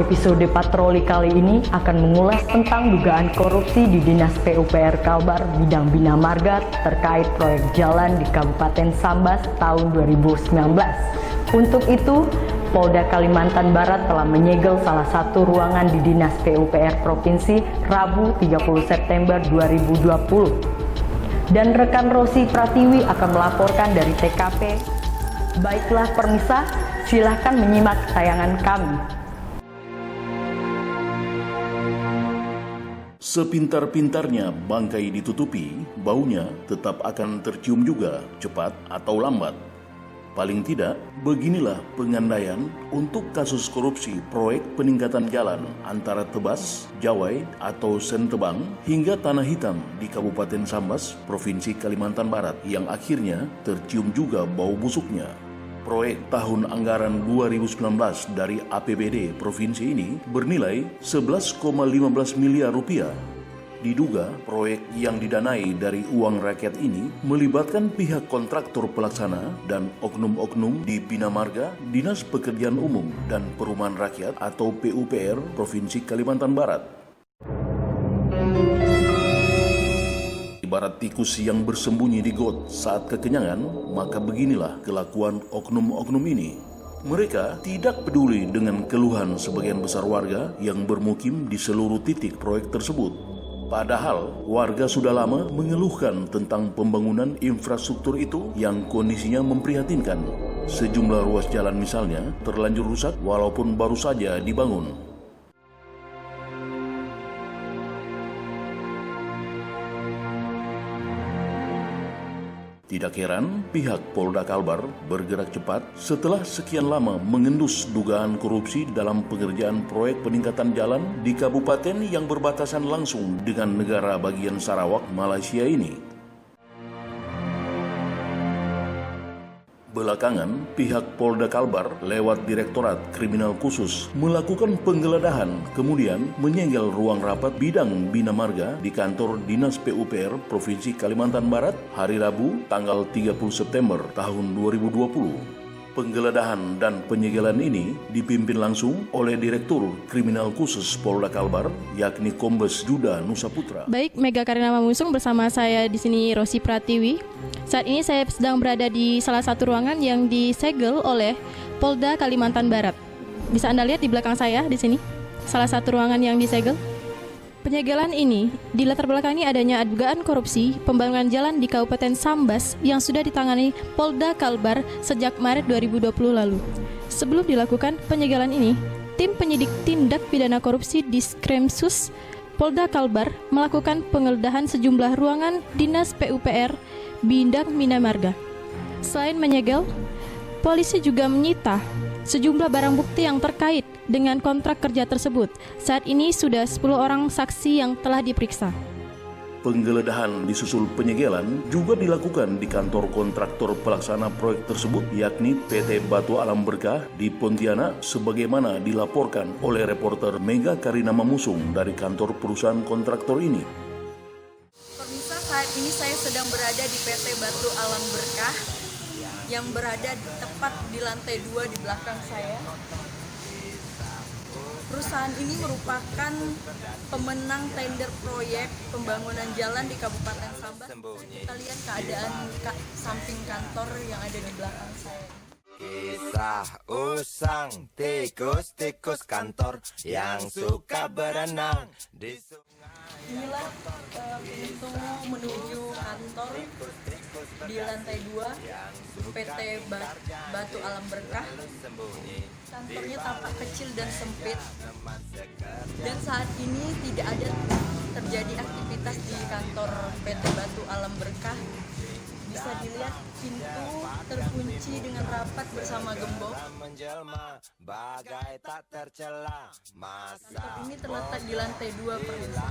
Episode patroli kali ini akan mengulas tentang dugaan korupsi di Dinas PUPR Kalbar bidang Bina Marga terkait proyek jalan di Kabupaten Sambas tahun 2019. Untuk itu, Polda Kalimantan Barat telah menyegel salah satu ruangan di Dinas PUPR Provinsi Rabu 30 September 2020. Dan rekan Rosi Pratiwi akan melaporkan dari TKP. Baiklah Permisa, silahkan menyimak tayangan kami. Sepintar-pintarnya bangkai ditutupi, baunya tetap akan tercium juga, cepat atau lambat. Paling tidak, beginilah pengandaian untuk kasus korupsi proyek peningkatan jalan antara Tebas, Jawai atau Sentebang hingga Tanah Hitam di Kabupaten Sambas, Provinsi Kalimantan Barat yang akhirnya tercium juga bau busuknya. Proyek tahun anggaran 2019 dari APBD provinsi ini bernilai 11,15 miliar rupiah. Diduga proyek yang didanai dari uang rakyat ini melibatkan pihak kontraktor pelaksana dan oknum-oknum di Bina Marga, Dinas Pekerjaan Umum dan Perumahan Rakyat atau PUPR Provinsi Kalimantan Barat. Ibarat tikus yang bersembunyi di got saat kekenyangan, maka beginilah kelakuan oknum-oknum ini. Mereka tidak peduli dengan keluhan sebagian besar warga yang bermukim di seluruh titik proyek tersebut. Padahal warga sudah lama mengeluhkan tentang pembangunan infrastruktur itu yang kondisinya memprihatinkan. Sejumlah ruas jalan misalnya terlanjur rusak walaupun baru saja dibangun. Tidak heran pihak Polda Kalbar bergerak cepat setelah sekian lama mengendus dugaan korupsi dalam pengerjaan proyek peningkatan jalan di kabupaten yang berbatasan langsung dengan negara bagian Sarawak, Malaysia ini. Belakangan, pihak Polda Kalbar lewat Direktorat Kriminal Khusus melakukan penggeledahan, kemudian menyegel ruang rapat bidang Bina Marga di kantor Dinas PUPR Provinsi Kalimantan Barat hari Rabu tanggal 30 September tahun 2020. Penggeledahan dan penyegelan ini dipimpin langsung oleh Direktur Kriminal Khusus Polda Kalbar, yakni Kombes Duda Nusaputra. Baik, Mega Karina Mamusung bersama saya di sini Rosi Pratiwi. Saat ini saya sedang berada di salah satu ruangan yang disegel oleh Polda Kalimantan Barat. Bisa Anda lihat di belakang saya di sini, salah satu ruangan yang disegel. Penyegelan ini dilatar belakangi adanya dugaan korupsi pembangunan jalan di Kabupaten Sambas yang sudah ditangani Polda Kalbar sejak Maret 2020 lalu. Sebelum dilakukan penyegelan ini, tim penyidik tindak pidana korupsi Diskremsus Polda Kalbar melakukan penggeledahan sejumlah ruangan Dinas PUPR bidang Bina Marga. Selain menyegel, polisi juga menyita sejumlah barang bukti yang terkait dengan kontrak kerja tersebut. Saat ini sudah 10 orang saksi yang telah diperiksa. Penggeledahan disusul penyegelan juga dilakukan di kantor kontraktor pelaksana proyek tersebut, yakni PT Batu Alam Berkah di Pontianak, sebagaimana dilaporkan oleh reporter Mega Karina Mamusung dari kantor perusahaan kontraktor ini. Pemirsa, saat ini saya sedang berada di PT Batu Alam Berkah yang berada tepat di lantai 2 di belakang saya. Perusahaan ini merupakan pemenang tender proyek pembangunan jalan di Kabupaten Sambas. Kita lihat keadaan samping kantor yang ada di belakang saya. Kisah usang tikus-tikus kantor yang suka berenang di sungai. Inilah pintu menuju kantor di lantai 2 PT Batu Alam Berkah. Kantornya tampak kecil dan sempit, dan saat ini tidak ada terjadi aktivitas di kantor PT Batu Alam Berkah. Bisa dilihat pintu terkunci dengan rapat bersama gembok. Kantor ini terletak di lantai 2 permisa.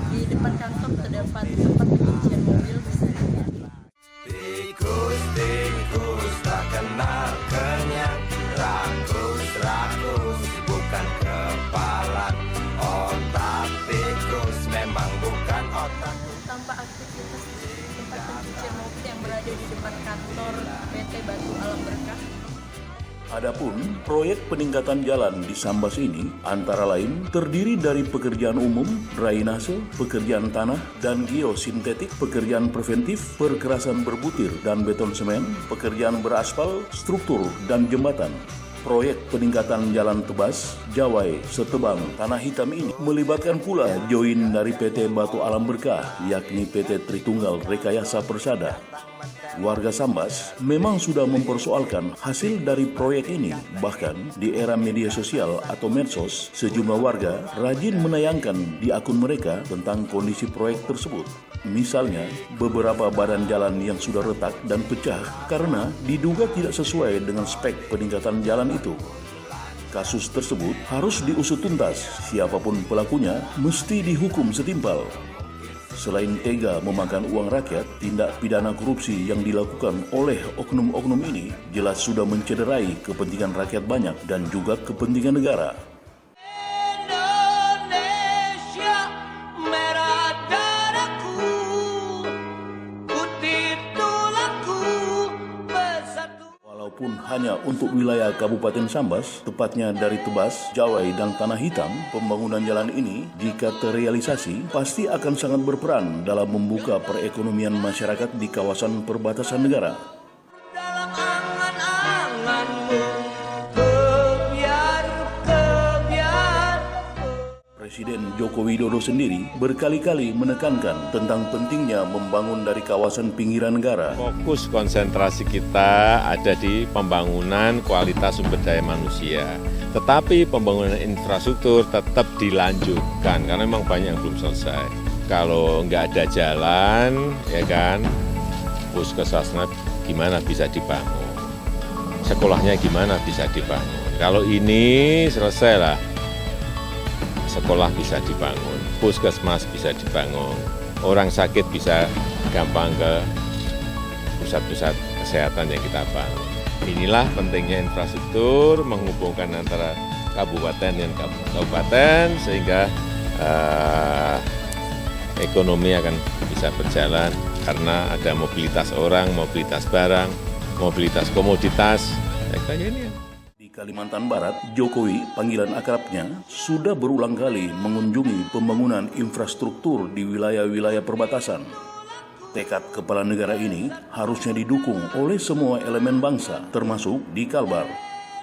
Di depan kantor terdapat tempat pencucian mobil. Bisa dilihat. Tikus-tikus tak kenal kenyang, rakus-rakus bukan kepalan, otak tikus memang bukan otak. Tampak aktivitas tempat pencucian mobil yang berada di depan kantor PT Batu Alam Berkah. Adapun proyek peningkatan jalan di Sambas ini antara lain terdiri dari pekerjaan umum, drainase, pekerjaan tanah dan geosintetik, pekerjaan preventif, perkerasan berbutir dan beton semen, pekerjaan beraspal, struktur dan jembatan. Proyek peningkatan jalan Tebas, Jawai, Setebang, Tanah Hitam ini melibatkan pula join dari PT Batu Alam Berkah, yakni PT Tritunggal Rekayasa Persada. Warga Sambas memang sudah mempersoalkan hasil dari proyek ini. Bahkan di era media sosial atau medsos, sejumlah warga rajin menayangkan di akun mereka tentang kondisi proyek tersebut. Misalnya, beberapa badan jalan yang sudah retak dan pecah karena diduga tidak sesuai dengan spek peningkatan jalan itu. Kasus tersebut harus diusut tuntas. Siapapun pelakunya mesti dihukum setimpal. Selain tega memakan uang rakyat, tindak pidana korupsi yang dilakukan oleh oknum-oknum ini jelas sudah mencederai kepentingan rakyat banyak dan juga kepentingan negara. Indonesia merah darahku, putih tulangku, bersatu. Walaupun hanya untuk wilayah Kabupaten Sambas, tepatnya dari Tebas, Jawai, dan Tanah Hitam, pembangunan jalan ini jika terrealisasi pasti akan sangat berperan dalam membuka perekonomian masyarakat di kawasan perbatasan negara. Dalam angan-anganmu, kebiar. Presiden Joko Widodo sendiri berkali-kali menekankan tentang pentingnya membangun dari kawasan pinggiran negara. Fokus konsentrasi kita ada di pembangunan kualitas sumber daya manusia. Tetapi pembangunan infrastruktur tetap dilanjutkan karena memang banyak yang belum selesai. Kalau nggak ada jalan, ya kan, puskesmasnya gimana bisa dibangun? Sekolahnya gimana bisa dibangun? Kalau ini selesai lah, sekolah bisa dibangun, puskesmas bisa dibangun, orang sakit bisa gampang ke pusat-pusat kesehatan yang kita bangun. Inilah pentingnya infrastruktur menghubungkan antara kabupaten dan kabupaten sehingga ekonomi akan bisa berjalan karena ada mobilitas orang, mobilitas barang, mobilitas komoditas. Kayak ini. Di Kalimantan Barat, Jokowi, panggilan akrabnya, sudah berulang kali mengunjungi pembangunan infrastruktur di wilayah-wilayah perbatasan. Tekad kepala negara ini harusnya didukung oleh semua elemen bangsa, termasuk di Kalbar.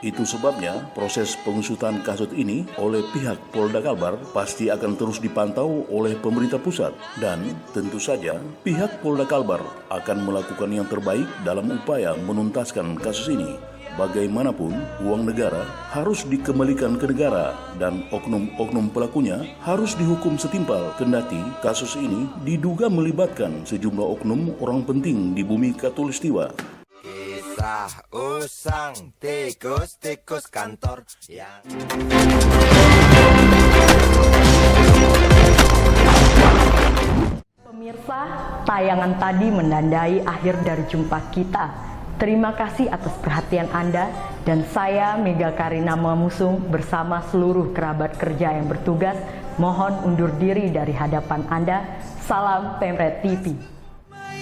Itu sebabnya proses pengusutan kasus ini oleh pihak Polda Kalbar pasti akan terus dipantau oleh pemerintah pusat. Dan tentu saja pihak Polda Kalbar akan melakukan yang terbaik dalam upaya menuntaskan kasus ini. Bagaimanapun, uang negara harus dikembalikan ke negara dan oknum-oknum pelakunya harus dihukum setimpal kendati kasus ini diduga melibatkan sejumlah oknum orang penting di bumi Katulistiwa. Kisah usang tikus-tikus kantor yang Pemirsa, tayangan tadi menandai akhir dari jumpa kita. Terima kasih atas perhatian Anda dan saya Mega Karina Mamusung bersama seluruh kerabat kerja yang bertugas mohon undur diri dari hadapan Anda. Salam Pemret TV. My